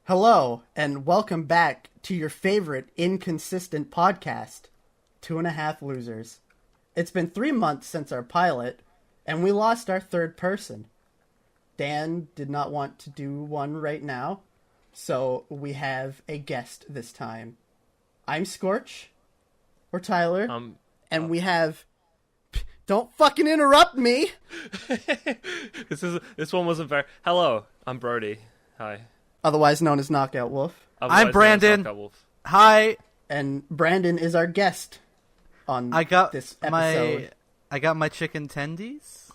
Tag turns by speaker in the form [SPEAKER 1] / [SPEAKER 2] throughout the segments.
[SPEAKER 1] Hello, and welcome back to your favorite inconsistent podcast, 2.5 Losers. It's been 3 months since our pilot, and we lost our third person. Dan did not want to do one right now, so we have a guest this time. I'm Scorch, or Tyler, and we have... Don't fucking interrupt me!
[SPEAKER 2] This one wasn't very... Hello, I'm BRODIE. Hi.
[SPEAKER 1] Otherwise known as KnockoutWolf.
[SPEAKER 3] I'm Brandon. Hi.
[SPEAKER 1] And Brandon is our guest on this episode.
[SPEAKER 3] I got my chicken tendies.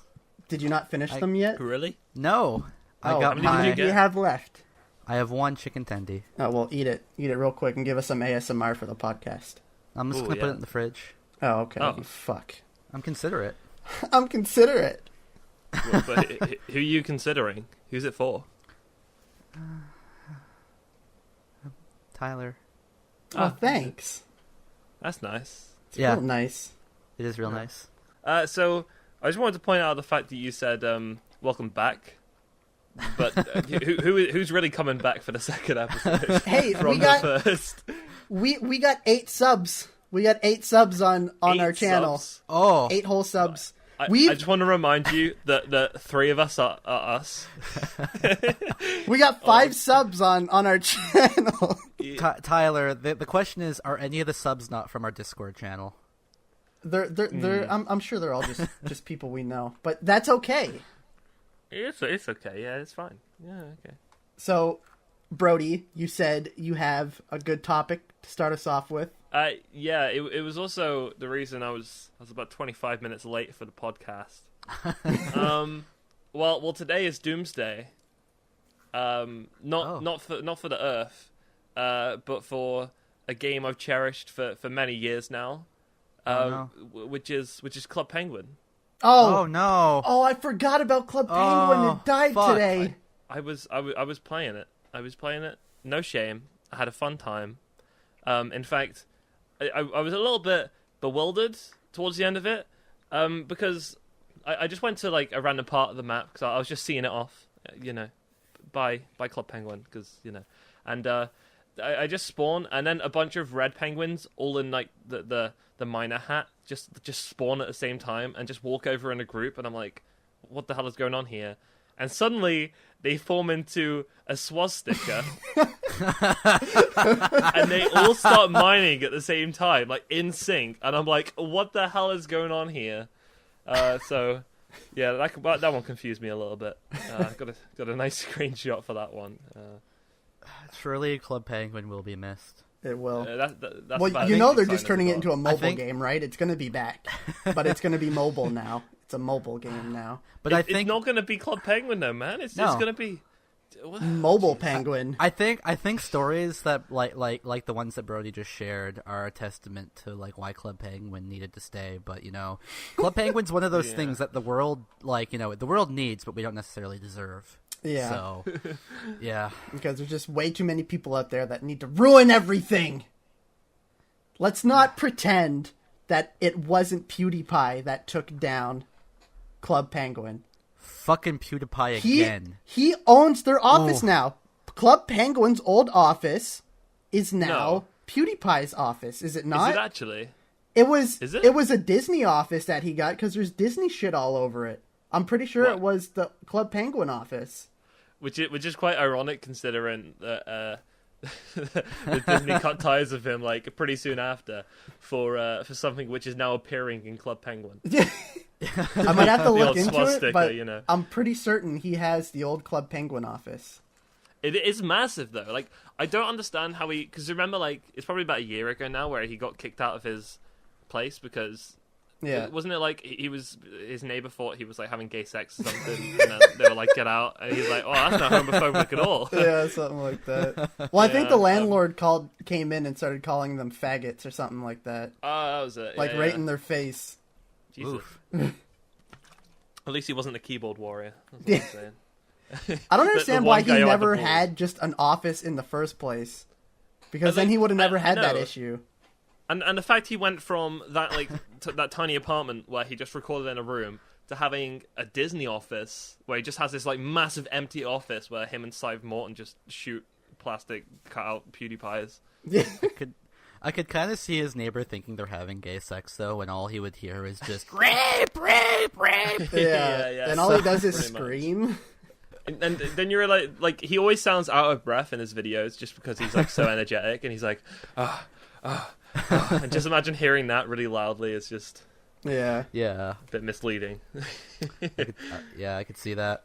[SPEAKER 1] Did you not finish them yet?
[SPEAKER 2] Really?
[SPEAKER 3] No.
[SPEAKER 1] How many do you have left?
[SPEAKER 3] I have one chicken tendy.
[SPEAKER 1] Oh, well, eat it. Eat it real quick and give us some ASMR for the podcast.
[SPEAKER 3] I'm just going to put it in the fridge.
[SPEAKER 1] Oh, okay.
[SPEAKER 2] Oh.
[SPEAKER 1] You fuck.
[SPEAKER 3] I'm considerate.
[SPEAKER 1] I'm considerate.
[SPEAKER 2] Well, but who are you considering? Who's it for?
[SPEAKER 3] Tyler.
[SPEAKER 1] Oh, thanks.
[SPEAKER 2] That's nice.
[SPEAKER 1] It's real nice.
[SPEAKER 3] It is real nice.
[SPEAKER 2] So, I just wanted to point out the fact that you said, welcome back. But who's really coming back for the second episode?
[SPEAKER 1] Hey,
[SPEAKER 2] from the first?
[SPEAKER 1] We got 8 subs. We got 8 subs on our channel.
[SPEAKER 2] Subs?
[SPEAKER 3] Oh.
[SPEAKER 1] 8 whole subs.
[SPEAKER 2] I just want to remind you that the 3 of us are us.
[SPEAKER 1] We got 5 subs on our channel.
[SPEAKER 3] Tyler, the question is, are any of the subs not from our Discord channel?
[SPEAKER 1] I'm sure they're all just people we know, but that's okay.
[SPEAKER 2] It's okay. Yeah, it's fine. Yeah, okay.
[SPEAKER 1] So, BRODIE, you said you have a good topic to start us off with.
[SPEAKER 2] Yeah, it was also the reason I was about 25 minutes late for the podcast. Well, today is Doomsday. Not for the Earth, but for a game I've cherished for many years now. Which is Club Penguin.
[SPEAKER 1] Oh
[SPEAKER 3] no!
[SPEAKER 1] Oh, I forgot about Club Penguin. It died today.
[SPEAKER 2] I was playing it. I was playing it. No shame. I had a fun time. In fact, I was a little bit bewildered towards the end of it, because I just went to like a random part of the map because I was just seeing it off, by Club Penguin, because and I just spawned, and then a bunch of red penguins, all in like the miner hat, just spawn at the same time and just walk over in a group, and I'm like, what the hell is going on here? And suddenly they form into a swastika, and they all start mining at the same time, like in sync. And I'm like, what the hell is going on here? So, yeah, that one confused me a little bit. Got a nice screenshot for that one.
[SPEAKER 3] Surely Club Penguin will be missed.
[SPEAKER 1] It will.
[SPEAKER 2] That's
[SPEAKER 1] they're just turning it into a mobile game, right? It's going to be back, but it's going to be mobile now. It's a mobile game now.
[SPEAKER 3] But I think
[SPEAKER 2] it's not going to be Club Penguin though, man. It's going to be
[SPEAKER 1] mobile Penguin.
[SPEAKER 3] I think stories that like the ones that BRODIE just shared are a testament to like why Club Penguin needed to stay. But Club Penguin's one of those things that the world the world needs, but we don't necessarily deserve.
[SPEAKER 1] Yeah.
[SPEAKER 3] So, yeah.
[SPEAKER 1] Because there's just way too many people out there that need to ruin everything. Let's not pretend that it wasn't PewDiePie that took down Club Penguin.
[SPEAKER 3] Fucking PewDiePie again.
[SPEAKER 1] He owns their office now. Club Penguin's old office is now PewDiePie's office, is it not?
[SPEAKER 2] Is it actually?
[SPEAKER 1] It was.
[SPEAKER 2] Is it?
[SPEAKER 1] It was a Disney office that he got because there's Disney shit all over it. I'm pretty sure it was the Club Penguin office. Which
[SPEAKER 2] is quite ironic considering that the Disney cut ties of him like pretty soon after for something which is now appearing in Club Penguin.
[SPEAKER 1] I might have to look into it, but
[SPEAKER 2] sticker,
[SPEAKER 1] I'm pretty certain he has the old Club Penguin office.
[SPEAKER 2] It is massive though. Like I don't understand how because remember like it's probably about a year ago now where he got kicked out of his place because. Yeah, wasn't it like his neighbor thought he was like having gay sex or something, and then they were like, "Get out!" And he's like, "Oh, that's not homophobic at all."
[SPEAKER 1] Yeah, something like that. Well, I think the landlord came in and started calling them faggots or something like that.
[SPEAKER 2] Oh, that was it.
[SPEAKER 1] Like right in their face.
[SPEAKER 2] Jesus. At least he wasn't a keyboard warrior. That's what I'm saying.
[SPEAKER 1] I don't understand why he never had just an office in the first place, because then he would have never had that issue.
[SPEAKER 2] And the fact he went from that that tiny apartment where he just recorded in a room to having a Disney office where he just has this like massive empty office where him and Clive Morton just shoot plastic cutout PewDiePies.
[SPEAKER 1] Yeah.
[SPEAKER 3] I could kind of see his neighbor thinking they're having gay sex though, when all he would hear is just rape, rape, rape.
[SPEAKER 1] Yeah. And all he does is
[SPEAKER 2] Pretty much.
[SPEAKER 1] scream.
[SPEAKER 2] And then you're like he always sounds out of breath in his videos just because he's like so energetic, and he's like, and just imagine hearing that really loudly. It's just
[SPEAKER 1] Yeah.
[SPEAKER 3] Yeah.
[SPEAKER 2] a bit misleading.
[SPEAKER 3] I could see that.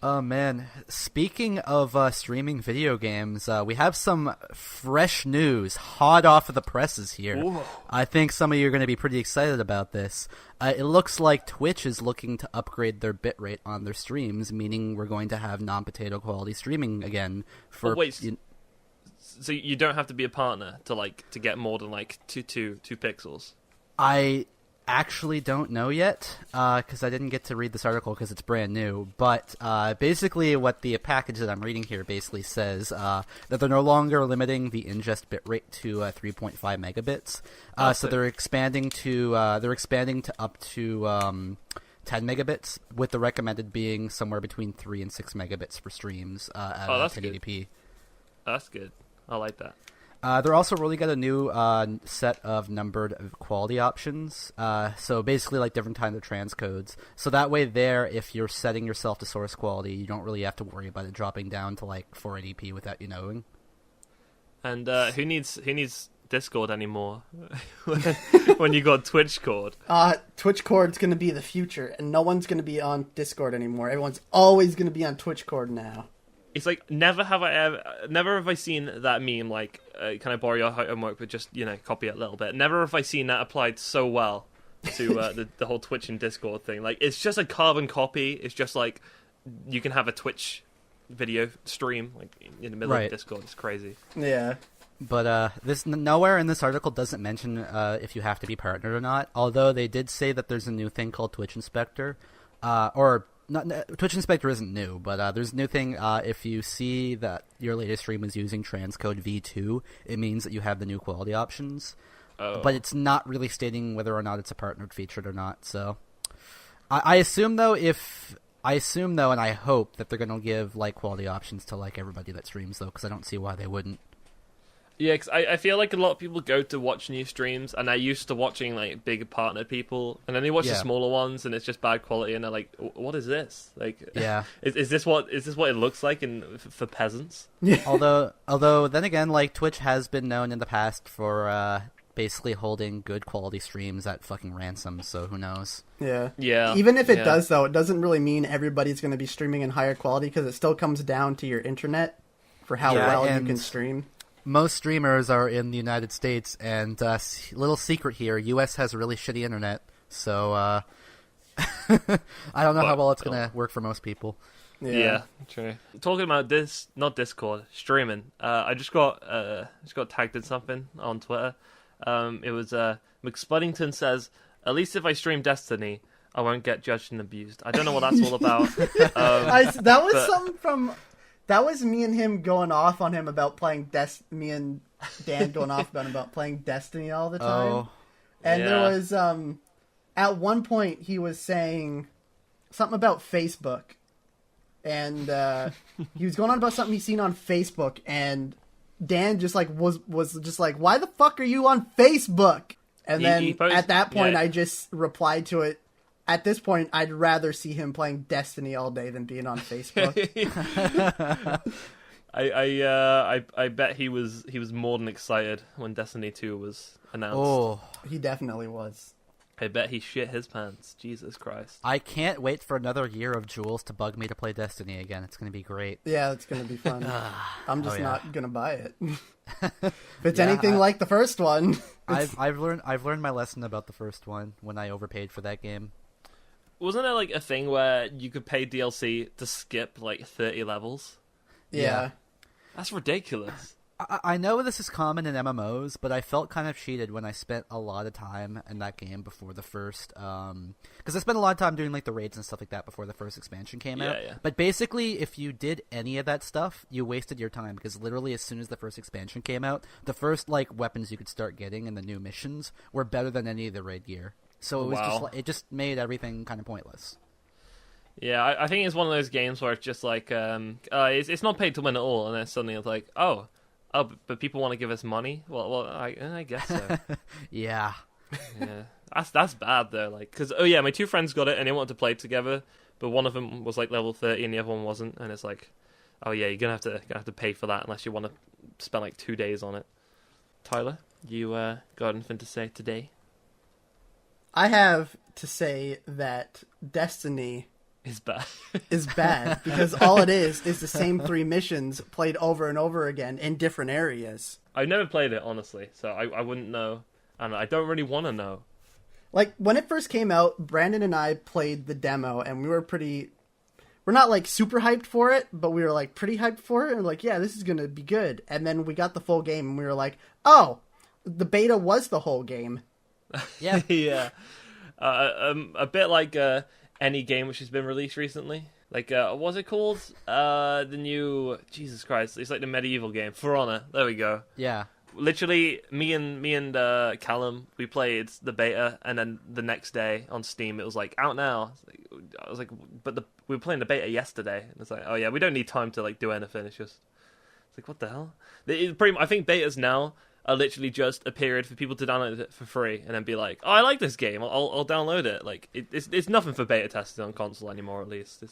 [SPEAKER 3] Oh man, speaking of streaming video games, we have some fresh news, hot off of the presses here.
[SPEAKER 2] Ooh.
[SPEAKER 3] I think some of you are going to be pretty excited about this. It looks like Twitch is looking to upgrade their bitrate on their streams, meaning we're going to have non-potato quality streaming again. For
[SPEAKER 2] So you don't have to be a partner to get more than like two pixels.
[SPEAKER 3] I actually don't know yet, because I didn't get to read this article because it's brand new, but basically what the package that I'm reading here basically says that they're no longer limiting the ingest bitrate to 3.5 megabits, so they're expanding to up to 10 megabits, with the recommended being somewhere between 3 and 6 megabits for streams at 1080p.
[SPEAKER 2] That's good. I like that.
[SPEAKER 3] They're also really got a new set of numbered quality options. So basically like different kinds of transcodes. So that way there, if you're setting yourself to source quality, you don't really have to worry about it dropping down to like 480p without you knowing.
[SPEAKER 2] And who needs Discord anymore when you got Twitch Cord?
[SPEAKER 1] Twitch Cord's going to be the future, and no one's going to be on Discord anymore. Everyone's always going to be on Twitch Cord now.
[SPEAKER 2] It's like never have I seen that meme like can I borrow your homework but just copy it a little bit. Never have I seen that applied so well to the whole Twitch and Discord thing. Like it's just a carbon copy. It's just like you can have a Twitch video stream like in the middle of Discord. It's crazy.
[SPEAKER 1] Yeah.
[SPEAKER 3] But this nowhere in this article doesn't mention if you have to be partnered or not. Although they did say that there's a new thing called Twitch Inspector, Twitch Inspector isn't new, but there's a new thing. If you see that your latest stream is using transcode V2, it means that you have the new quality options. Oh. But it's not really stating whether or not it's a partnered feature or not. So I assume though, and I hope that they're going to give like quality options to like everybody that streams though, because I don't see why they wouldn't.
[SPEAKER 2] Yeah, cause I feel like a lot of people go to watch new streams, and they're used to watching like big partnered people, and then they watch the smaller ones, and it's just bad quality, and they're like, "What is this? Like, is this what it looks like for peasants?"
[SPEAKER 1] Yeah.
[SPEAKER 3] Although then again, like Twitch has been known in the past for basically holding good quality streams at fucking ransom. So who knows?
[SPEAKER 1] Yeah.
[SPEAKER 2] Yeah.
[SPEAKER 1] Even if it does, though, it doesn't really mean everybody's going to be streaming in higher quality because it still comes down to your internet for how well you can stream.
[SPEAKER 3] Most streamers are in the United States, and little secret here, US has really shitty internet, so I don't know how well it's going to work for most people.
[SPEAKER 2] Yeah, true. Talking about this, not Discord, streaming. I just got tagged in something on Twitter. It was McSpuddington says, "At least if I stream Destiny, I won't get judged and abused." I don't know what that's all about.
[SPEAKER 1] That was me and him going off on him about playing me and Dan going off about playing Destiny all the time.
[SPEAKER 3] Oh,
[SPEAKER 1] and there was at one point he was saying something about Facebook, and he was going on about something he's seen on Facebook, and Dan just like was just like, "Why the fuck are you on Facebook?" And then at that point I just replied to it. At this point, I'd rather see him playing Destiny all day than being on Facebook.
[SPEAKER 2] I bet he was more than excited when Destiny 2 was announced.
[SPEAKER 3] Oh,
[SPEAKER 1] he definitely was.
[SPEAKER 2] I bet he shit his pants. Jesus Christ!
[SPEAKER 3] I can't wait for another year of Jules to bug me to play Destiny again. It's going to be great.
[SPEAKER 1] Yeah, it's going to be fun. I'm just not going to buy it. If it's anything like the first one,
[SPEAKER 3] I've learned my lesson about the first one when I overpaid for that game.
[SPEAKER 2] Wasn't there like a thing where you could pay DLC to skip like 30 levels?
[SPEAKER 1] Yeah.
[SPEAKER 2] That's ridiculous.
[SPEAKER 3] I know this is common in MMOs, but I felt kind of cheated when I spent a lot of time in that game before the first... Because I spent a lot of time doing like the raids and stuff like that before the first expansion came out.
[SPEAKER 2] Yeah.
[SPEAKER 3] But basically, if you did any of that stuff, you wasted your time, because literally as soon as the first expansion came out, the first like weapons you could start getting in the new missions were better than any of the raid gear. So it was it just made everything kind of pointless.
[SPEAKER 2] Yeah, I think it's one of those games where it's just like, it's not paid to win at all, and then suddenly it's like, oh, but people want to give us money? Well, I guess so.
[SPEAKER 3] Yeah.
[SPEAKER 2] Yeah, that's bad though. Like, because my two friends got it and they wanted to play together, but one of them was like level 30 and the other one wasn't, and it's like, oh yeah, you're gonna have to pay for that unless you want to spend like 2 days on it. Tyler, you got anything to say today?
[SPEAKER 1] I have to say that Destiny
[SPEAKER 2] Is bad.
[SPEAKER 1] is bad because all it is the same 3 missions played over and over again in different areas.
[SPEAKER 2] I've never played it honestly, so I wouldn't know, and I don't really want to know.
[SPEAKER 1] Like, when it first came out, Brandon and I played the demo, and we're not, like, super hyped for it, but we were, like, pretty hyped for it, and we're like, yeah, this is gonna be good. And then we got the full game, and we were like, oh, the beta was the whole game.
[SPEAKER 3] Yeah.
[SPEAKER 2] Yeah. A bit like any game which has been released recently. Like, what's it called? The new... Jesus Christ, it's like the medieval game. For Honor, there we go.
[SPEAKER 3] Yeah.
[SPEAKER 2] Literally, me and Callum, we played the beta, and then the next day on Steam, it was like out now. I was like, but we were playing the beta yesterday, and it's like, oh yeah, we don't need time to like do anything. It's like, what the hell? I think betas now are literally just a period for people to download it for free, and then be like, oh, I like this game, I'll download it. Like it's nothing for beta testing on console anymore, at least.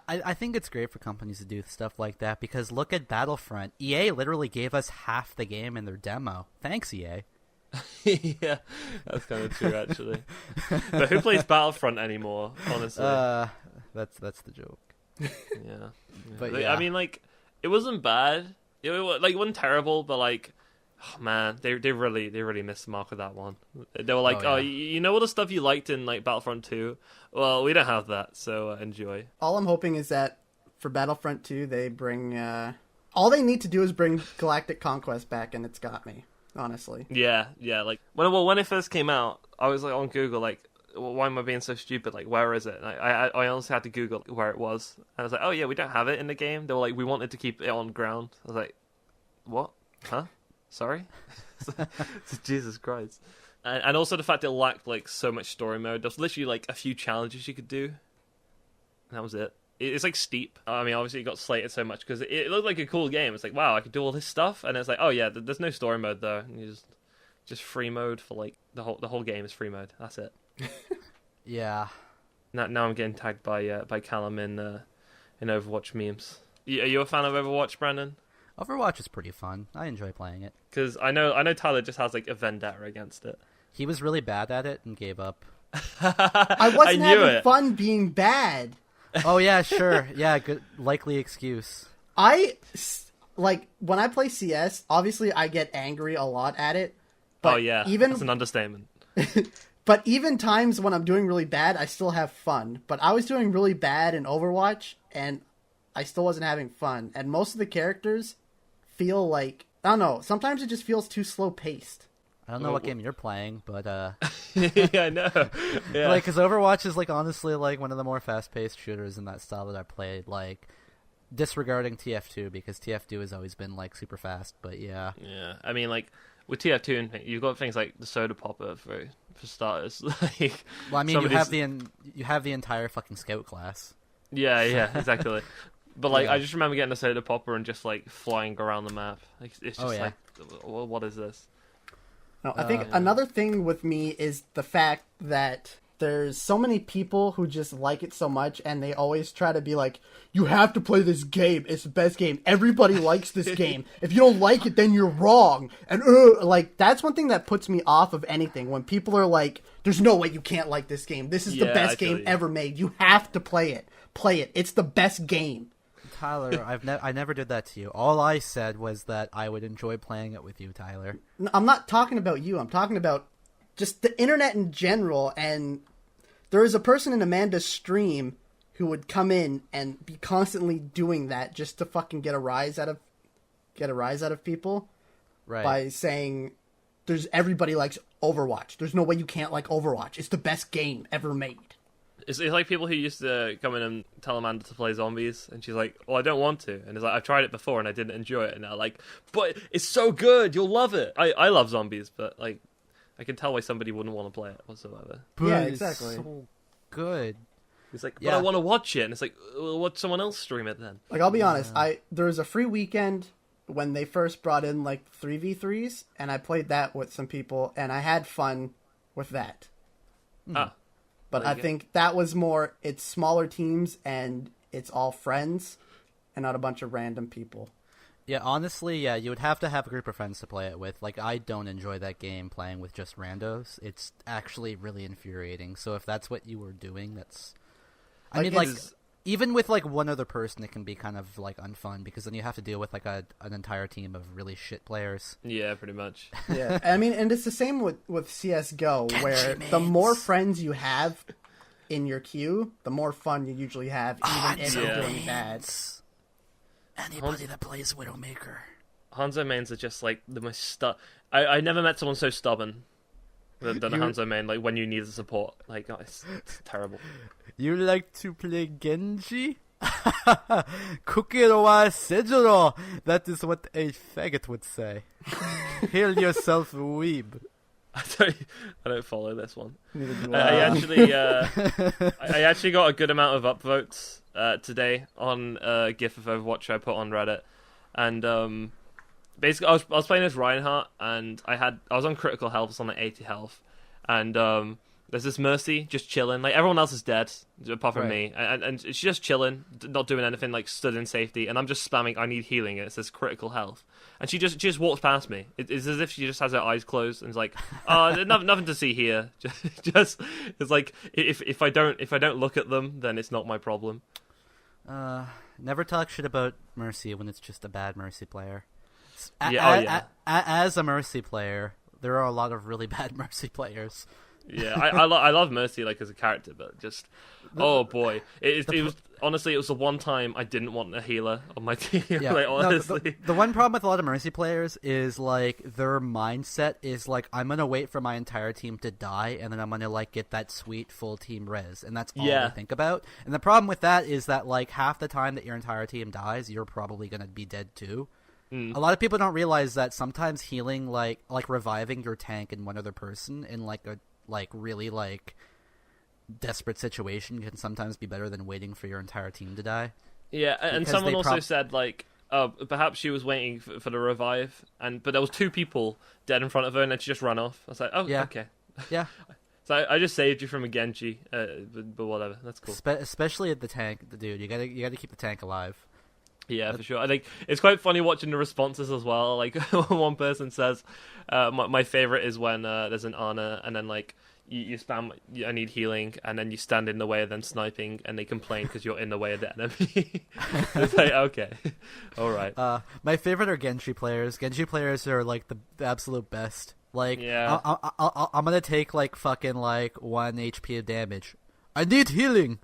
[SPEAKER 3] I think it's great for companies to do stuff like that because look at Battlefront. EA literally gave us half the game in their demo. Thanks, EA.
[SPEAKER 2] Yeah, that's kind of true, actually. But who plays Battlefront anymore, honestly?
[SPEAKER 3] That's the joke.
[SPEAKER 2] Yeah.
[SPEAKER 3] But
[SPEAKER 2] like,
[SPEAKER 3] yeah.
[SPEAKER 2] I mean, like, it wasn't bad. It wasn't terrible, but like, oh man, they really missed the mark with that one. They were like,
[SPEAKER 3] Oh, yeah.
[SPEAKER 2] you know all the stuff you liked in like Battlefront 2? Well, we don't have that, so enjoy.
[SPEAKER 1] All I'm hoping is that for Battlefront 2, they bring... all they need to do is bring Galactic Conquest back, and it's got me, honestly.
[SPEAKER 2] Yeah. Like when it first came out, I was like on Google, like, why am I being so stupid? Like, where is it? And I honestly had to Google where it was, and I was like, oh yeah, we don't have it in the game. They were like, we wanted to keep it on ground. I was like, what? Huh? Sorry? Jesus Christ. And also the fact it lacked like so much story mode. There was literally like a few challenges you could do. And that was it. It's like Steep. I mean, obviously it got slated so much because it looked like a cool game. It's like, wow, I could do all this stuff. And it's like, oh yeah, there's no story mode though. And you just free mode for like the whole game is free mode. That's it.
[SPEAKER 3] Yeah.
[SPEAKER 2] Now I'm getting tagged by Callum in Overwatch memes. Are you a fan of Overwatch, Brandon?
[SPEAKER 3] Overwatch is pretty fun. I enjoy playing it.
[SPEAKER 2] Because I know Tyler just has like a vendetta against it.
[SPEAKER 3] He was really bad at it and gave up.
[SPEAKER 1] I wasn't
[SPEAKER 2] I knew
[SPEAKER 1] having
[SPEAKER 2] it.
[SPEAKER 1] fun being bad.
[SPEAKER 3] Oh yeah, sure. Yeah, good likely excuse.
[SPEAKER 1] Like, when I play CS, obviously I get angry a lot at it. But
[SPEAKER 2] Oh yeah,
[SPEAKER 1] even
[SPEAKER 2] that's an understatement.
[SPEAKER 1] But even times when I'm doing really bad, I still have fun. But I was doing really bad in Overwatch, and I still wasn't having fun. And most of the characters feel like, I don't know, sometimes it just feels too slow-paced.
[SPEAKER 3] I don't know what game you're playing, but
[SPEAKER 2] Yeah, I know. Yeah.
[SPEAKER 3] like, because Overwatch is like honestly like one of the more fast-paced shooters in that style that I played. Like, disregarding TF2 because TF2 has always been like super fast. But yeah,
[SPEAKER 2] I mean, like with TF2, you've got things like the soda popper for starters. Like,
[SPEAKER 3] well, I mean,
[SPEAKER 2] somebody's-
[SPEAKER 3] you have the entire fucking scout class.
[SPEAKER 2] Yeah, exactly. But like,
[SPEAKER 3] Yeah.
[SPEAKER 2] I just remember getting the soda popper and just like flying around the map. Like, it's just
[SPEAKER 3] Oh, yeah.
[SPEAKER 2] like, well, what is this?
[SPEAKER 1] No, I think
[SPEAKER 2] Yeah.
[SPEAKER 1] another thing with me is the fact that there's so many people who just like it so much, and they always try to be like, you have to play this game. It's the best game. Everybody likes this game. If you don't like it, then you're wrong. And, like, that's one thing that puts me off of anything. When people are like, there's no way you can't like this game. This is the
[SPEAKER 2] Yeah,
[SPEAKER 1] best
[SPEAKER 2] I feel
[SPEAKER 1] game
[SPEAKER 2] you.
[SPEAKER 1] ever made. You have to play it. Play it. It's the best game.
[SPEAKER 3] Tyler, I never did that to you. All I said was that I would enjoy playing it with you, Tyler.
[SPEAKER 1] I'm not talking about you. I'm talking about just the internet in general. And there is a person in Amanda's stream who would come in and be constantly doing that just to fucking get a rise out of people
[SPEAKER 3] Right.
[SPEAKER 1] by saying everybody likes Overwatch. There's no way you can't like Overwatch. It's the best game ever made.
[SPEAKER 2] It's like people who used to come in and tell Amanda to play zombies, and she's like, well, I don't want to. And it's like, I've tried it before and I didn't enjoy it. And they're like, but it's so good, you'll love it. I love zombies, but like, I can tell why somebody wouldn't want to play it whatsoever.
[SPEAKER 3] But
[SPEAKER 1] Yeah,
[SPEAKER 3] it's
[SPEAKER 1] exactly.
[SPEAKER 3] so good.
[SPEAKER 2] He's like, but I want to watch it. And it's like, well, watch someone else stream it then.
[SPEAKER 1] Like, I'll be honest, there was a free weekend when they first brought in, like, 3v3s, and I played that with some people, and I had fun with that. But I think that was more, it's smaller teams, and it's all friends, and not a bunch of random people.
[SPEAKER 3] Yeah, honestly, yeah, you would have to have a group of friends to play it with. Like, I don't enjoy that game playing with just randos. It's actually really infuriating. So if that's what you were doing, that's... I mean, like, even with, like, one other person, it can be kind of, like, unfun, because then you have to deal with, like, an entire team of really shit players.
[SPEAKER 2] Yeah, pretty much.
[SPEAKER 1] Yeah, I mean, and it's the same with CSGO, where the more friends you have in your queue, the more fun you usually have, even if you're doing bad.
[SPEAKER 3] Anybody that plays Widowmaker.
[SPEAKER 2] Hanzo mains are just like the most I never met someone so stubborn than a Hanzo main. Like when you need the support, like it's terrible.
[SPEAKER 3] You like to play Genji? Kukirowa Sejuro. That is what a faggot would say. Heal yourself, weeb.
[SPEAKER 2] I don't follow this one. I actually got a good amount of upvotes today on a GIF of Overwatch I put on Reddit, and basically I was playing as Reinhardt, and I was on critical health, I was on like 80 health, and there's this Mercy just chilling, like everyone else is dead apart from me, and she's just chilling, not doing anything, like stood in safety, and I'm just spamming I need healing, and it says critical health, and she just walks past me. It's as if she just has her eyes closed and is like, oh, nothing to see here. Just it's like if I don't look at them, then it's not my problem.
[SPEAKER 3] Never talk shit about Mercy when it's just a bad Mercy player. As a Mercy player, there are a lot of really bad Mercy players.
[SPEAKER 2] Yeah, I love Mercy like as a character, but just oh boy, it was honestly it was the one time I didn't want a healer on my team.
[SPEAKER 3] Yeah.
[SPEAKER 2] Like honestly,
[SPEAKER 3] the one problem with a lot of Mercy players is like their mindset is like I'm gonna wait for my entire team to die and then I'm gonna like get that sweet full team res, and that's all they think about. And the problem with that is that like half the time that your entire team dies, you're probably gonna be dead too. A lot of people don't realize that sometimes healing like reviving your tank and one other person in like a really like desperate situation can sometimes be better than waiting for your entire team to die.
[SPEAKER 2] Yeah, and someone also said like perhaps she was waiting for the revive, but there was two people dead in front of her and then she just ran off. I was like, oh, okay.
[SPEAKER 3] Yeah.
[SPEAKER 2] So I just saved you from a Genji, but whatever, that's cool.
[SPEAKER 3] Especially at the tank, dude. You gotta keep the tank alive.
[SPEAKER 2] Yeah, for sure. I think it's quite funny watching the responses as well. Like one person says, my favorite is when there's an Ana and then like you spam I need healing and then you stand in the way of them sniping and they complain because you're in the way of the enemy. It's like okay, all right.
[SPEAKER 3] My favorite are Genji players. Genji players are like the absolute best. Like I'm gonna take like fucking like 1 HP of damage. I need healing.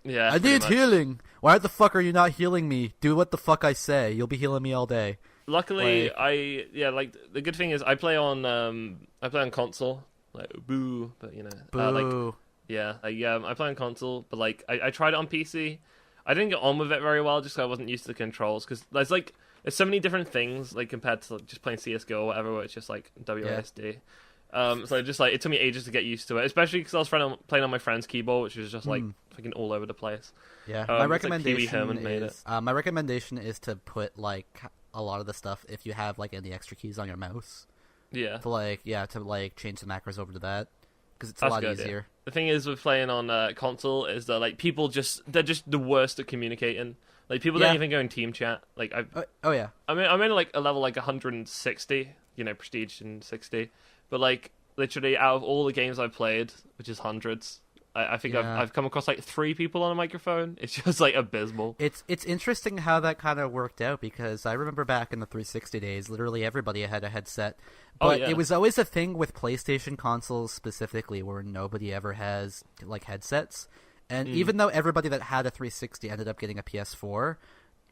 [SPEAKER 2] Yeah,
[SPEAKER 3] I need healing. Why the fuck are you not healing me? Do what the fuck I say. You'll be healing me all day.
[SPEAKER 2] Luckily, like the good thing is I play on console, like boo, but you know,
[SPEAKER 3] boo.
[SPEAKER 2] I play on console, but like I tried it on PC. I didn't get on with it very well just because I wasn't used to the controls. Because there's so many different things like compared to just playing CS:GO or whatever, where it's just like WASD. So just like it took me ages to get used to it, especially because I was playing on my friend's keyboard, which was just like fucking all over the place.
[SPEAKER 3] Yeah, my recommendation is to put like a lot of the stuff if you have like any extra keys on your mouse.
[SPEAKER 2] Yeah.
[SPEAKER 3] To change the macros over to that because it's a lot easier.
[SPEAKER 2] Yeah. The thing is with playing on console is that like people they're just the worst at communicating. Like people don't even go in team chat. Like
[SPEAKER 3] oh yeah.
[SPEAKER 2] I'm in like a level like 160, prestige and 60. But like literally out of all the games I've played, which is hundreds, I think I've come across like 3 people on a microphone. It's just like abysmal.
[SPEAKER 3] It's interesting how that kind of worked out because I remember back in the 360 days, literally everybody had a headset. But it was always a thing with PlayStation consoles specifically where nobody ever has like headsets. And even though everybody that had a 360 ended up getting a PS4,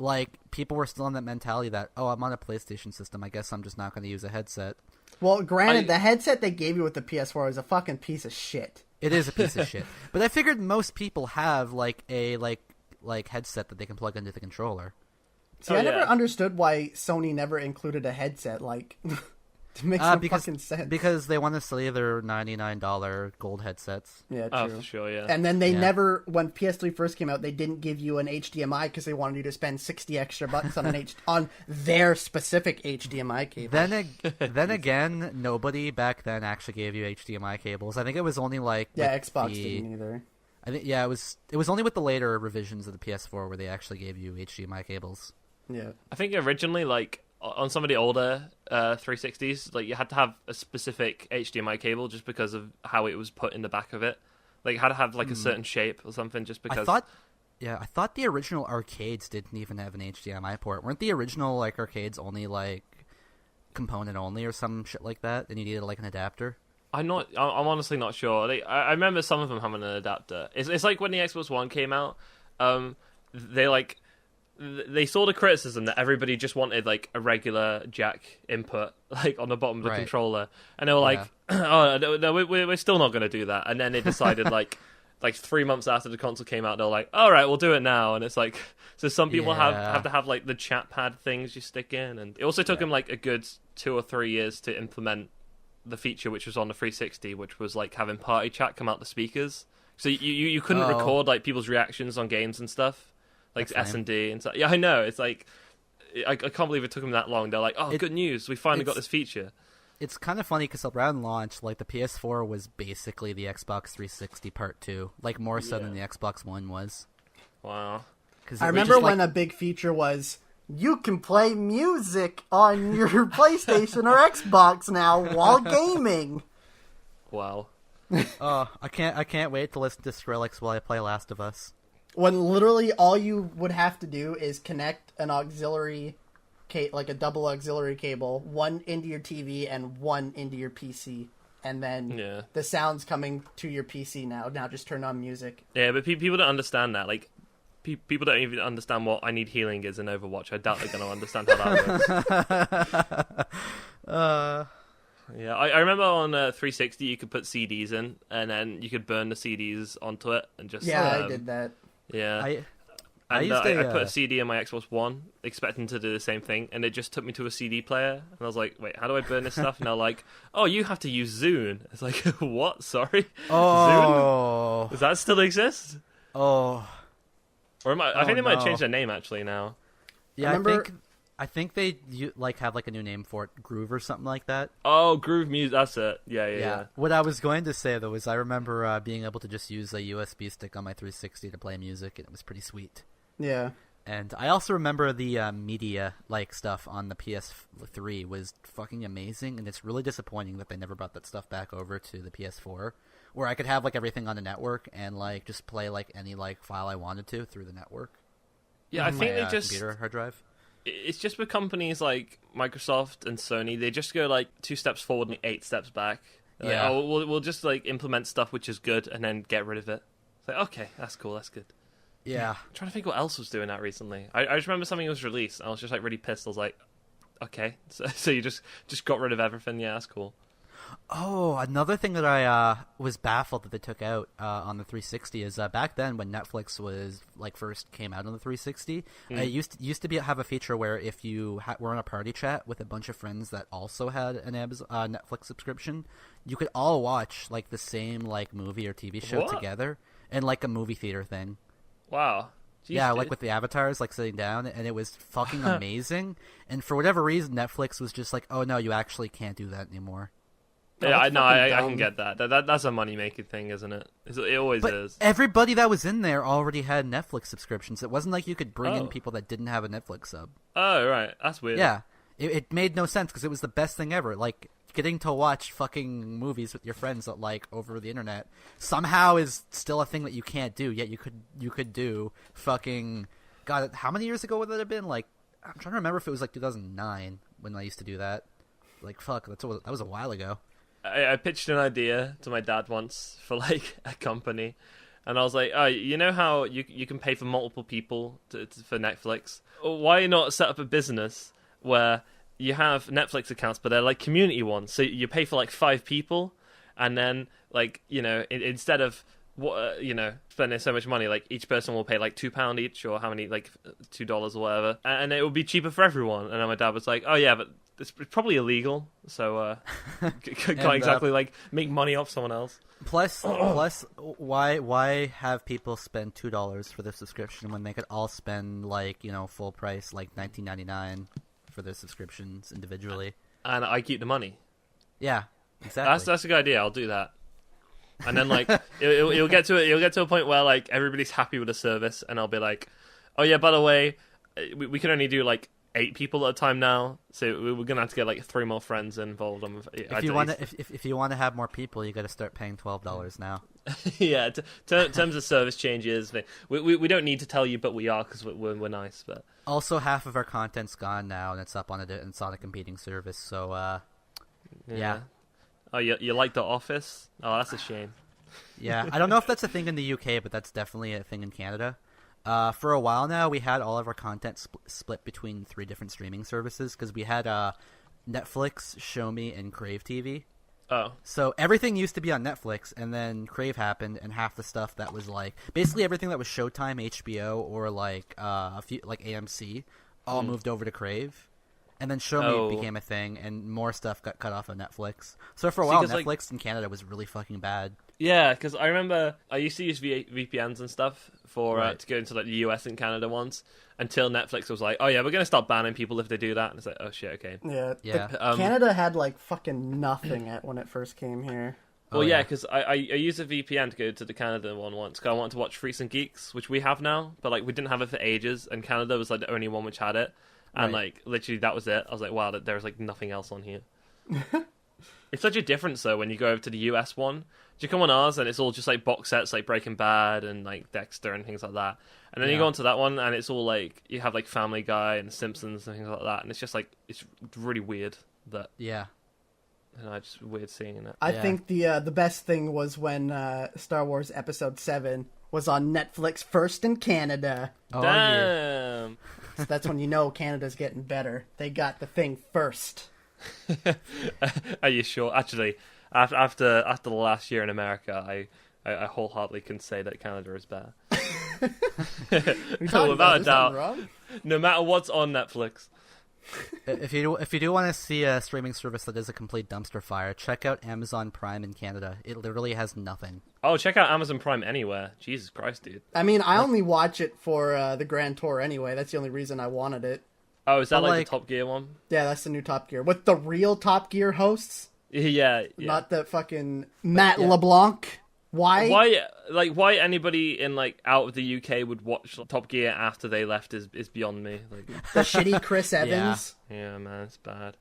[SPEAKER 3] like people were still in that mentality that, oh, I'm on a PlayStation system, I guess I'm just not going to use a headset.
[SPEAKER 1] Well, granted, the headset they gave you with the PS4 was a fucking piece of shit.
[SPEAKER 3] It is a piece of shit. But I figured most people have like a headset that they can plug into the controller.
[SPEAKER 1] See, I never understood why Sony never included a headset. Like, It makes no fucking sense.
[SPEAKER 3] Because they want to sell their $99 gold headsets.
[SPEAKER 1] Yeah, true.
[SPEAKER 2] Oh, for sure, yeah.
[SPEAKER 1] And then they never, when PS3 first came out, they didn't give you an HDMI because they wanted you to spend 60 extra bucks on on their specific HDMI cable.
[SPEAKER 3] Then again, nobody back then actually gave you HDMI cables. I think it was only like
[SPEAKER 1] Xbox didn't either.
[SPEAKER 3] I think it was only with the later revisions of the PS4 where they actually gave you HDMI cables.
[SPEAKER 1] Yeah.
[SPEAKER 2] I think originally, like, on some of the older 360s, like, you had to have a specific HDMI cable just because of how it was put in the back of it. Like, it had to have, like, a certain shape or something just because...
[SPEAKER 3] I thought the original arcades didn't even have an HDMI port. Weren't the original, like, arcades only, like, component only or some shit like that? And you needed, like, an adapter?
[SPEAKER 2] I'm honestly not sure. I remember some of them having an adapter. It's like when the Xbox One came out, they saw the criticism that everybody just wanted like a regular jack input like on the bottom of the controller, and they were like, "Oh no, we're still not going to do that." And then they decided like 3 months after the console came out, they're like, "All right, we'll do it now." And it's like, so some people have to have like the chat pad things you stick in, and it also took them like a good 2 or 3 years to implement the feature which was on the 360, which was like having party chat come out the speakers. So you couldn't record like people's reactions on games and stuff. Like S&D and stuff. Yeah, I know. It's like, I can't believe it took them that long. They're like, good news. We finally got this feature.
[SPEAKER 3] It's kind of funny because around launch, like, the PS4 was basically the Xbox 360 Part 2. Like, more so than the Xbox One was.
[SPEAKER 2] Wow.
[SPEAKER 1] I remember when a big feature was, you can play music on your PlayStation or Xbox now while gaming.
[SPEAKER 2] Wow.
[SPEAKER 3] I can't wait to listen to Skrillex while I play Last of Us.
[SPEAKER 1] When literally all you would have to do is connect an auxiliary, like a double auxiliary cable, one into your TV and one into your PC, and then the sound's coming to your PC now. Now just turn on music.
[SPEAKER 2] Yeah, but people don't understand that. Like, people don't even understand what I Need Healing is in Overwatch. I doubt they're going to understand how that works. Yeah, I remember on 360 you could put CDs in, and then you could burn the CDs onto it and just...
[SPEAKER 1] Yeah, I did that.
[SPEAKER 2] Yeah. I put a CD in my Xbox One, expecting to do the same thing, and it just took me to a CD player, and I was like, wait, how do I burn this stuff? And they're like, oh, you have to use Zune. It's like, what? Sorry?
[SPEAKER 3] Oh.
[SPEAKER 2] Zune? Does that still exist?
[SPEAKER 3] Oh.
[SPEAKER 2] Or I think they might have changed their name, actually, now.
[SPEAKER 3] Yeah, I think they have like a new name for it, Groove or something like that.
[SPEAKER 2] Oh, Groove Music, that's it. Yeah.
[SPEAKER 3] What I was going to say though is I remember being able to just use a USB stick on my 360 to play music, and it was pretty sweet.
[SPEAKER 1] Yeah.
[SPEAKER 3] And I also remember the media like stuff on the PS3 was fucking amazing, and it's really disappointing that they never brought that stuff back over to the PS4, where I could have like everything on the network and like just play like any like file I wanted to through the network.
[SPEAKER 2] Yeah, I think they just
[SPEAKER 3] computer hard drive.
[SPEAKER 2] It's just with companies like Microsoft and Sony, they just go like 2 steps forward and 8 steps back. They're
[SPEAKER 3] Yeah.
[SPEAKER 2] like, we'll just like implement stuff which is good and then get rid of it. It's like, okay, that's cool, that's good.
[SPEAKER 3] Yeah.
[SPEAKER 2] I'm trying to think what else was doing that recently. I just remember something was released. I was just like really pissed. I was like, okay, so you just got rid of everything. Yeah, that's cool.
[SPEAKER 3] Oh, another thing that I was baffled that they took out on the 360 is back then when Netflix was like first came out on the 360, it used to have a feature where if you were on a party chat with a bunch of friends that also had an Netflix subscription, you could all watch like the same like movie or TV show together in like a movie theater thing.
[SPEAKER 2] Wow. Jeez,
[SPEAKER 3] yeah,
[SPEAKER 2] dude.
[SPEAKER 3] like with the avatars like sitting down, and it was fucking amazing. And for whatever reason, Netflix was just like, "Oh no, you actually can't do that anymore."
[SPEAKER 2] Yeah, I can get that. That's a money-making thing, isn't it? It always is.
[SPEAKER 3] Everybody that was in there already had Netflix subscriptions. It wasn't like you could bring in people that didn't have a Netflix sub.
[SPEAKER 2] Oh, right. That's weird.
[SPEAKER 3] Yeah. It made no sense because it was the best thing ever. Like, getting to watch fucking movies with your friends like over the internet somehow is still a thing that you can't do, yet you could do fucking... God, how many years ago would that have been? Like, I'm trying to remember if it was like 2009 when I used to do that. Like, fuck, that was a while ago.
[SPEAKER 2] I pitched an idea to my dad once for like a company, and I was like, "Oh, you know how you can pay for multiple people for Netflix? Why not set up a business where you have Netflix accounts, but they're like community ones? So you pay for like 5 people, and then like instead of spending so much money, like each person will pay like £2 each, or how many, like $2 or whatever, and it will be cheaper for everyone." And then my dad was like, "Oh yeah, but it's probably illegal, so can't
[SPEAKER 3] And,
[SPEAKER 2] exactly like make money off someone else.
[SPEAKER 3] Plus, why have people spend $2 for the subscription when they could all spend like full price like $19.99 for their subscriptions individually?
[SPEAKER 2] And I keep the money.
[SPEAKER 3] Yeah, exactly.
[SPEAKER 2] That's a good idea. I'll do that. And then like you'll get to a point where like everybody's happy with the service, and I'll be like, oh yeah, by the way, we can only do like 8 people at a time now, so we're gonna have to get like 3 more friends involved.
[SPEAKER 3] If you want to have more people, you got to start paying $12 now.
[SPEAKER 2] Yeah, terms of service changes. We don't need to tell you, but we are because we're nice. But
[SPEAKER 3] also, half of our content's gone now, and it's up on it's on a competing service. So yeah.
[SPEAKER 2] Oh, you like The Office? Oh, that's a shame.
[SPEAKER 3] Yeah, I don't know if that's a thing in the UK, but that's definitely a thing in Canada. For a while now, we had all of our content split between 3 different streaming services because we had Netflix, Showme, and Crave TV.
[SPEAKER 2] Oh.
[SPEAKER 3] So everything used to be on Netflix, and then Crave happened, and half the stuff that was like basically everything that was Showtime, HBO, or like a few like AMC, all moved over to Crave. And then Showme became a thing, and more stuff got cut off of Netflix. So for a while, Netflix in Canada was really fucking bad.
[SPEAKER 2] Yeah, because I remember I used to use VPNs and stuff for to go into like the US and Canada once, until Netflix was like, oh yeah, we're going to start banning people if they do that. And it's like, oh shit, okay.
[SPEAKER 1] Yeah. Canada had like fucking nothing when it first came here.
[SPEAKER 2] Well, yeah, because I used a VPN to go to the Canada one once, because I wanted to watch Freaks and Geeks, which we have now, but like we didn't have it for ages, and Canada was like the only one which had it. And, like, literally, that was it. I was like, wow, there's, like, nothing else on here. It's such a difference, though, when you go over to the US one. You come on ours, and it's all just, like, box sets, like Breaking Bad and, like, Dexter and things like that. And then you go onto that one, and it's all, like, you have, like, Family Guy and Simpsons and things like that. And it's just, like, it's really weird that...
[SPEAKER 3] Yeah.
[SPEAKER 2] And I just weird seeing it.
[SPEAKER 1] I think the best thing was when Star Wars Episode 7 was on Netflix first in Canada.
[SPEAKER 2] Oh, damn!
[SPEAKER 1] Yeah. So that's when you know Canada's getting better. They got the thing first.
[SPEAKER 2] Are you sure? Actually, after the last year in America, I wholeheartedly can say that Canada is better. Without a doubt. No matter what's on Netflix.
[SPEAKER 3] If you do want to see a streaming service that is a complete dumpster fire, check out Amazon Prime in Canada. It literally has nothing.
[SPEAKER 2] Oh, check out Amazon Prime anywhere. Jesus Christ, dude.
[SPEAKER 1] I mean, I only watch it for the Grand Tour anyway. That's the only reason I wanted it.
[SPEAKER 2] Oh, is that like the Top Gear one?
[SPEAKER 1] Yeah, that's the new Top Gear. With the real Top Gear hosts?
[SPEAKER 2] Yeah.
[SPEAKER 1] Not the fucking Matt LeBlanc. Why?
[SPEAKER 2] Why anybody in like out of the UK would watch Top Gear after they left is beyond me. Like
[SPEAKER 1] the shitty Chris Evans.
[SPEAKER 2] Yeah, man, it's bad.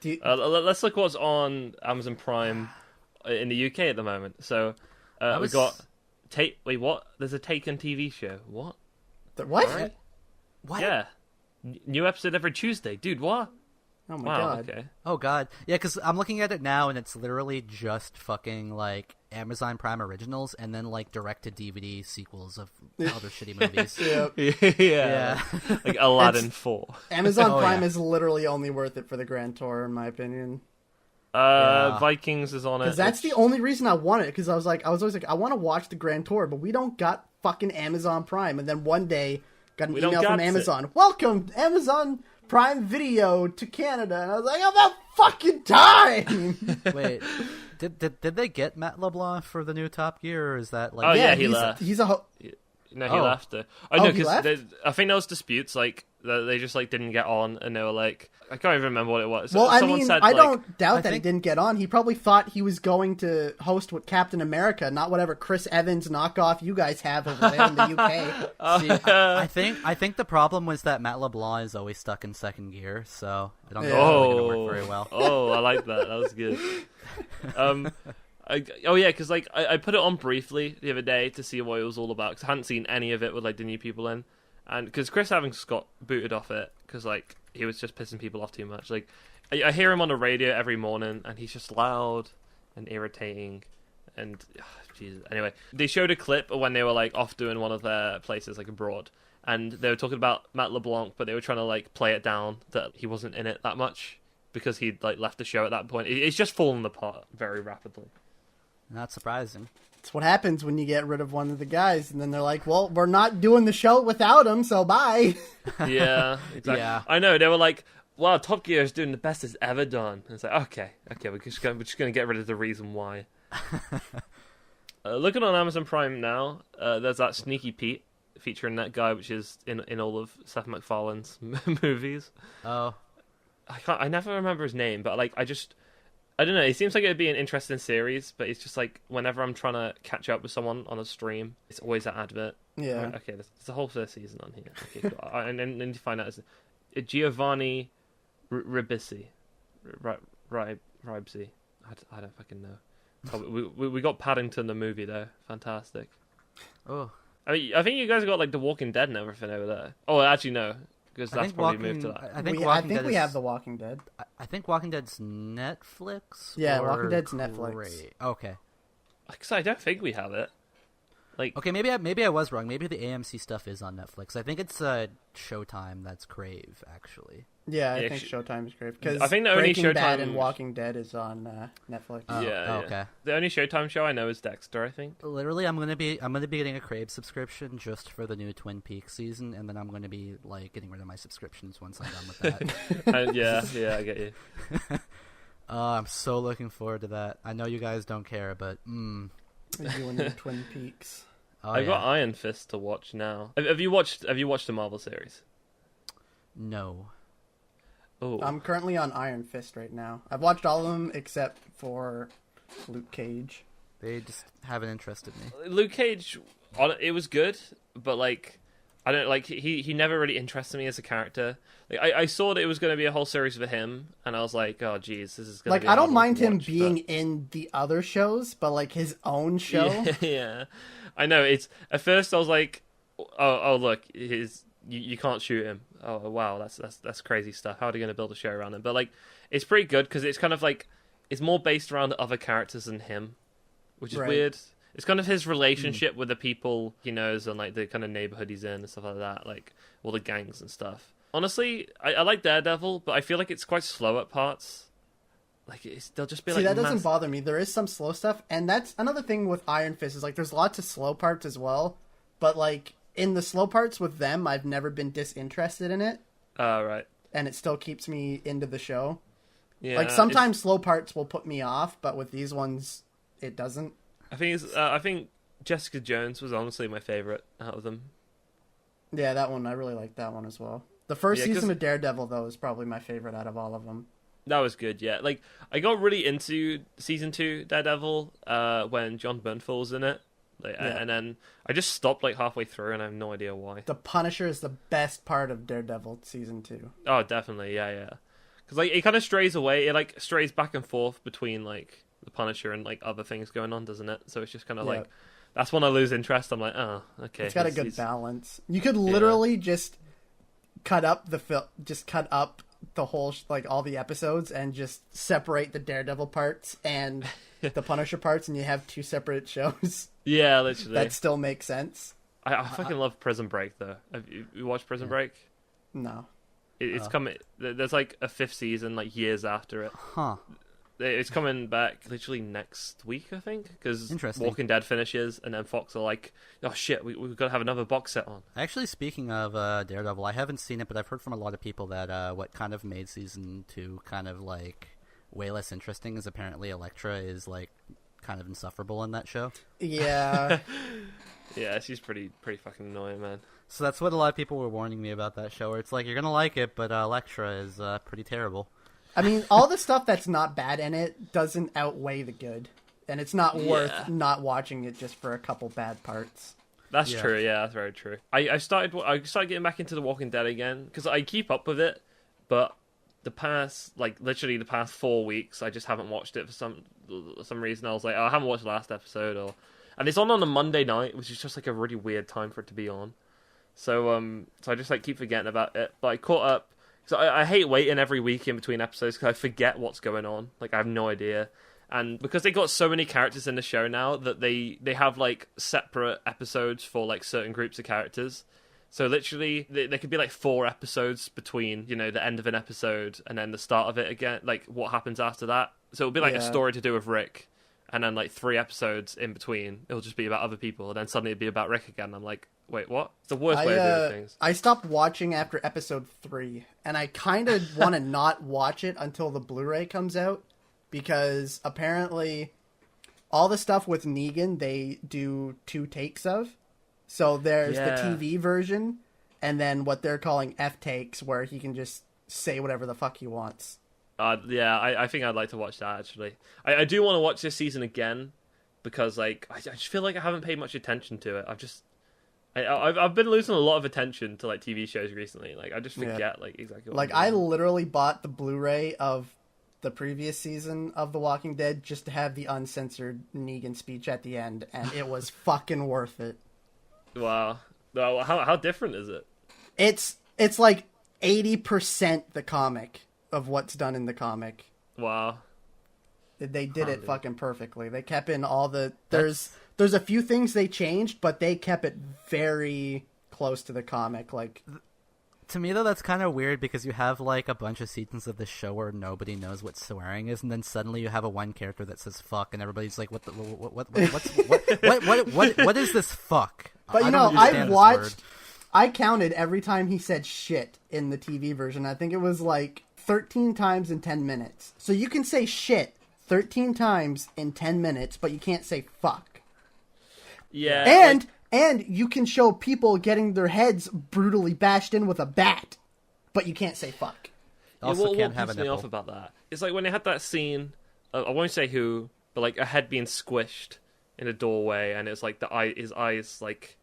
[SPEAKER 2] Let's look what's on Amazon Prime in the UK at the moment. So we got Wait, what? There's a Taken TV show. What?
[SPEAKER 1] What?
[SPEAKER 2] Right?
[SPEAKER 3] What?
[SPEAKER 2] Yeah, new episode every Tuesday, dude. What?
[SPEAKER 1] Oh my god.
[SPEAKER 2] Okay.
[SPEAKER 3] Oh god. Yeah, because I'm looking at it now, and it's literally just fucking like Amazon Prime originals, and then like direct-to-DVD sequels of other shitty movies.
[SPEAKER 2] Yeah. Like Aladdin 4.
[SPEAKER 1] Amazon Prime is literally only worth it for the Grand Tour, in my opinion.
[SPEAKER 2] Vikings is on it.
[SPEAKER 1] Because that's the only reason I want it. Because I was always like, I want to watch the Grand Tour, but we don't got fucking Amazon Prime. And then one day, got an email from Amazon. Welcome, Amazon Prime Video to Canada. And I was like, about fucking time!
[SPEAKER 3] Wait, did they get Matt LeBlanc for the new Top Gear, or is that like...
[SPEAKER 2] Oh yeah, he left.
[SPEAKER 1] He
[SPEAKER 2] left it. No, because I think there was disputes, like, they just, like, didn't get on, and they were like... I can't even remember what it was.
[SPEAKER 1] Well, I don't doubt that he didn't get on. He probably thought he was going to host with Captain America, not whatever Chris Evans knockoff you guys have over there in the UK.
[SPEAKER 3] See, I think the problem was that Matt LeBlanc is always stuck in second gear, so I don't think it's really going to work very well.
[SPEAKER 2] Oh, I like that. That was good. Because like I put it on briefly the other day to see what it was all about, because I hadn't seen any of it with like the new people in, and because Chris Evans got booted off it because like he was just pissing people off too much. Like I hear him on the radio every morning, and he's just loud and irritating, and Jesus. Anyway, they showed a clip of when they were like off doing one of their places like abroad, and they were talking about Matt LeBlanc, but they were trying to like play it down that he wasn't in it that much because he'd like left the show at that point. It's just fallen apart very rapidly.
[SPEAKER 3] Not surprising.
[SPEAKER 1] It's what happens when you get rid of one of the guys, and then they're like, well, we're not doing the show without him, so bye.
[SPEAKER 2] Yeah, exactly.
[SPEAKER 3] Yeah.
[SPEAKER 2] I know, they were like, wow, Top Gear is doing the best it's ever done. And it's like, okay, we're just gonna get rid of the reason why. Looking on Amazon Prime now, there's that Sneaky Pete featuring that guy, which is in all of Seth MacFarlane's movies.
[SPEAKER 3] Oh,
[SPEAKER 2] I never remember his name, but like I don't know. It seems like it'd be an interesting series, but it's just like whenever I'm trying to catch up with someone on a stream, it's always that advert.
[SPEAKER 1] Yeah.
[SPEAKER 2] Okay, there's a whole first season on here. Okay, cool. And then to find out is Giovanni Ribisi, Ribisi. I don't fucking know. Oh, we got Paddington the movie though. Fantastic.
[SPEAKER 3] oh.
[SPEAKER 2] I mean, I think you guys got like The Walking Dead and everything over there. Oh, actually no, because that's probably moved to that.
[SPEAKER 3] I think
[SPEAKER 1] we have The Walking Dead.
[SPEAKER 3] I think Walking Dead's Netflix.
[SPEAKER 1] Yeah,
[SPEAKER 3] or
[SPEAKER 1] Walking Dead's Netflix.
[SPEAKER 3] Okay.
[SPEAKER 2] Because I don't think we have it. Like,
[SPEAKER 3] Okay, maybe I was wrong. Maybe the AMC stuff is on Netflix. I think it's Showtime that's Crave, actually.
[SPEAKER 1] Yeah, I
[SPEAKER 2] Yeah,
[SPEAKER 1] think Showtime is great because
[SPEAKER 2] I think the only
[SPEAKER 1] Breaking Bad
[SPEAKER 2] Showtime-
[SPEAKER 1] and Walking Dead is on Netflix.
[SPEAKER 3] Oh,
[SPEAKER 2] Yeah.
[SPEAKER 3] okay.
[SPEAKER 2] The only Showtime show I know is Dexter, I think.
[SPEAKER 3] Literally, I'm gonna be getting a Crave subscription just for the new Twin Peaks season, and then I'm gonna be like getting rid of my subscriptions once I'm done with that.
[SPEAKER 2] Yeah, I get you.
[SPEAKER 3] I'm so looking forward to that. I know you guys don't care, but
[SPEAKER 1] You and your Twin Peaks.
[SPEAKER 3] oh,
[SPEAKER 2] I've got
[SPEAKER 3] yeah.
[SPEAKER 2] Iron Fist to watch now. Have you watched the Marvel series?
[SPEAKER 3] No.
[SPEAKER 2] Oh,
[SPEAKER 1] I'm currently on Iron Fist right now. I've watched all of them except for Luke Cage.
[SPEAKER 3] They just haven't interested me.
[SPEAKER 2] Luke Cage, it was good, but like, I don't like he never really interested me as a character. Like, I saw that it was going to be a whole series for him, and I was like, oh geez, this is going to be
[SPEAKER 1] Like, I don't
[SPEAKER 2] hard
[SPEAKER 1] mind
[SPEAKER 2] to
[SPEAKER 1] him
[SPEAKER 2] watch,
[SPEAKER 1] being
[SPEAKER 2] but-
[SPEAKER 1] in the other shows, but like his own show.
[SPEAKER 2] Yeah, I know. It's at first I was like, oh look, you can't shoot him. Oh wow, that's crazy stuff. How are they going to build a show around him? But like, it's pretty good because it's kind of like it's more based around other characters than him, which is
[SPEAKER 1] Right.
[SPEAKER 2] weird. It's kind of his relationship with the people he knows and like the kind of neighborhood he's in and stuff like that, like all the gangs and stuff. Honestly, I like Daredevil, but I feel like it's quite slow at parts. Like they'll just be
[SPEAKER 1] See,
[SPEAKER 2] like.
[SPEAKER 1] that doesn't bother me. There is some slow stuff, and that's another thing with Iron Fist is like there's lots of slow parts as well, but like in the slow parts with them, I've never been disinterested in it,
[SPEAKER 2] Right.
[SPEAKER 1] and it still keeps me into the show.
[SPEAKER 2] Yeah.
[SPEAKER 1] Like sometimes slow parts will put me off, but with these ones, it doesn't.
[SPEAKER 2] I think Jessica Jones was honestly my favorite out of them.
[SPEAKER 1] Yeah, that one I really like that one as well. The first
[SPEAKER 2] Yeah, 'cause-
[SPEAKER 1] season of Daredevil though is probably my favorite out of all of them.
[SPEAKER 2] That was good, yeah. Like I got really into season 2 Daredevil when John Bernthal was in it, like,
[SPEAKER 1] Yeah.
[SPEAKER 2] and then I just stopped like halfway through, and I have no idea why.
[SPEAKER 1] The Punisher is the best part of Daredevil season 2.
[SPEAKER 2] Oh, definitely, yeah. Because like it kind of strays away. It like strays back and forth between like the Punisher and like other things going on, doesn't it? So it's just kind of
[SPEAKER 1] Yeah.
[SPEAKER 2] like that's when I lose interest. I'm like, oh, okay.
[SPEAKER 1] It's got a
[SPEAKER 2] he's-
[SPEAKER 1] good
[SPEAKER 2] he's-
[SPEAKER 1] balance. You could literally just cut up the whole like all the episodes and just separate the Daredevil parts and the Punisher parts, and you have two separate shows
[SPEAKER 2] Yeah, literally.
[SPEAKER 1] that still make sense.
[SPEAKER 2] I fucking love Prison Break though. Have you watched Prison Break?
[SPEAKER 1] No,
[SPEAKER 2] It's coming. There's like a 5th season, like years after it.
[SPEAKER 3] Huh.
[SPEAKER 2] It's coming back literally next week, I think, because
[SPEAKER 3] Interesting.
[SPEAKER 2] Walking Dead finishes, and then Fox are like, "Oh shit, we've got to have another box set on."
[SPEAKER 3] Actually, speaking of Daredevil, I haven't seen it, but I've heard from a lot of people that what kind of made season 2 kind of like way less interesting is apparently Elektra is like kind of insufferable in that show.
[SPEAKER 1] yeah,
[SPEAKER 2] Yeah, she's pretty fucking annoying, man.
[SPEAKER 3] So that's what a lot of people were warning me about that show, where it's like you're gonna like it, but Elektra is pretty terrible.
[SPEAKER 1] I mean, all the stuff that's not bad in it doesn't outweigh the good, and it's not worth not watching it just for a couple bad parts.
[SPEAKER 2] That's
[SPEAKER 3] Yeah.
[SPEAKER 2] true. Yeah, that's very true. I started getting back into The Walking Dead again because I keep up with it, but the past 4 weeks, I just haven't watched it for some reason. I was like, oh, I haven't watched the last episode, and it's on a Monday night, which is just like a really weird time for it to be on. So I just like keep forgetting about it. But I caught up. So I hate waiting every week in between episodes because I forget what's going on. Like I have no idea. And because they got so many characters in the show now that they have like separate episodes for like certain groups of characters. So literally there could be like 4 episodes between, the end of an episode and then the start of it again, like what happens after that. So it'll be like a
[SPEAKER 1] Yeah.
[SPEAKER 2] story to do with Rick. and then like 3 episodes in between, it'll just be about other people, and then suddenly it'll be about Rick again. I'm like, wait, what? It's the worst way of doing things.
[SPEAKER 1] I stopped watching after episode 3, and I kind of want to not watch it until the Blu-ray comes out, because apparently all the stuff with Negan, they do 2 takes of. So there's the TV version, and then what they're calling F-takes, where he can just say whatever the fuck he wants.
[SPEAKER 2] I think I'd like to watch that, actually. I do want to watch this season again, because like I just feel like I haven't paid much attention to it. I've been losing a lot of attention to like TV shows recently. Like I just forget like exactly what
[SPEAKER 1] I literally bought the Blu-ray of the previous season of The Walking Dead just to have the uncensored Negan speech at the end, and it was fucking worth it.
[SPEAKER 2] Wow. How different is it?
[SPEAKER 1] It's like 80% the comic of what's done in the comic.
[SPEAKER 2] Wow.
[SPEAKER 1] They did it fucking perfectly. They kept in all the... There's a few things they changed, but they kept it very close to the comic. Like,
[SPEAKER 3] to me, though, that's kind of weird, because you have like a bunch of seasons of this show where nobody knows what swearing is, and then suddenly you have a one character that says "fuck," and everybody's like, "What is this fuck?"
[SPEAKER 1] But I counted every time he said shit in the TV version. I think it was like 13 times in 10 minutes. So you can say shit 13 times in 10 minutes, but you can't say fuck.
[SPEAKER 2] Yeah.
[SPEAKER 1] And you can show people getting their heads brutally bashed in with a bat, but you can't say fuck.
[SPEAKER 3] Also,
[SPEAKER 2] what
[SPEAKER 3] can't have a
[SPEAKER 2] pisses me
[SPEAKER 3] nipple.
[SPEAKER 2] off about that? It's like when they had that scene. I won't say who, but like a head being squished in a doorway, and it's like his eyes, like,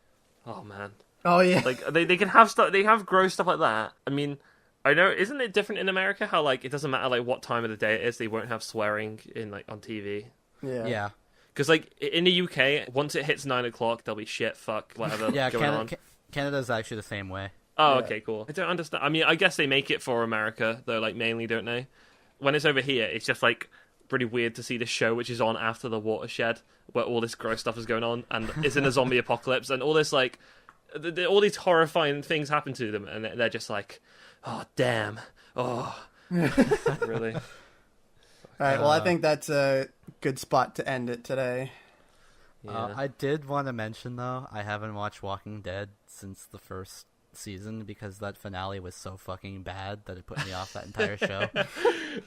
[SPEAKER 2] oh man.
[SPEAKER 1] Oh yeah.
[SPEAKER 2] Like they can have stuff. They have gross stuff like that. I mean, I know. Isn't it different in America? How like it doesn't matter like what time of the day it is, they won't have swearing in like on TV.
[SPEAKER 3] Yeah.
[SPEAKER 2] Because, like, in the UK, once it hits 9 o'clock, there'll be shit, fuck, whatever going on.
[SPEAKER 3] Canada's actually the same way.
[SPEAKER 2] Oh, okay, cool. I don't understand. I mean, I guess they make it for America, though, like, mainly, don't they? When it's over here, it's just, like, pretty weird to see this show, which is on after the watershed, where all this gross stuff is going on, and it's in a zombie apocalypse, and all this, like, all these horrifying things happen to them, and they're just like, oh, damn. Oh. Really?
[SPEAKER 1] All right, well, I think that's a good spot to end it today.
[SPEAKER 2] Yeah.
[SPEAKER 3] I did want to mention, though, I haven't watched Walking Dead since the first season, because that finale was so fucking bad that it put me off that entire show.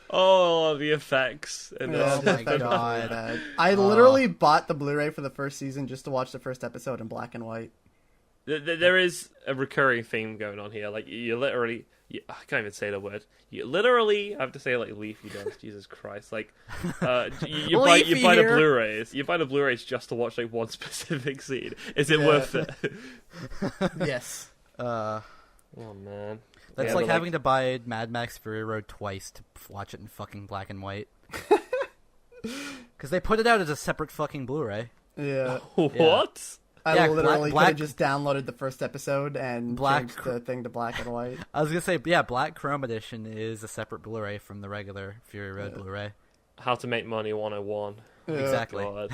[SPEAKER 2] Oh, the effects.
[SPEAKER 3] Oh my god.
[SPEAKER 1] I literally bought the Blu-ray for the first season just to watch the first episode in black and white.
[SPEAKER 2] There is a recurring theme going on here. Like, you literally... I can't even say the word. You literally have to say like leafy dance. Jesus Christ! Like, you buy the Blu-rays. You buy the Blu-rays just to watch like one specific scene. Is it worth it?
[SPEAKER 1] Yes.
[SPEAKER 2] Oh man,
[SPEAKER 3] that's like having to buy Mad Max Fury Road twice to watch it in fucking black and white. Because they put it out as a separate fucking Blu-ray.
[SPEAKER 1] Yeah.
[SPEAKER 2] What?
[SPEAKER 1] I literally could have just downloaded the first episode and changed the thing to black and white.
[SPEAKER 3] I was going to say, yeah, Black Chrome Edition is a separate Blu-ray from the regular Fury Road Blu-ray.
[SPEAKER 2] How to make money 101.
[SPEAKER 3] Yeah. Exactly.
[SPEAKER 2] God.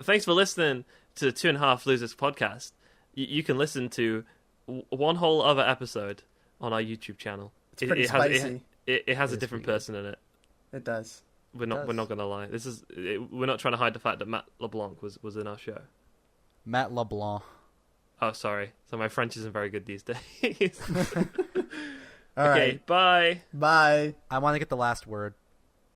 [SPEAKER 2] Thanks for listening to 2.5 Losers podcast. You can listen to one whole other episode on our YouTube channel.
[SPEAKER 1] It's pretty spicy.
[SPEAKER 2] It has a different person in it.
[SPEAKER 1] It does.
[SPEAKER 2] We're not gonna lie. We're not trying to hide the fact that Matt LeBlanc was in our show.
[SPEAKER 3] Matt LeBlanc.
[SPEAKER 2] Oh, sorry. So my French isn't very good these days.
[SPEAKER 1] All right.
[SPEAKER 2] Bye.
[SPEAKER 1] Bye.
[SPEAKER 3] I want to get the last word.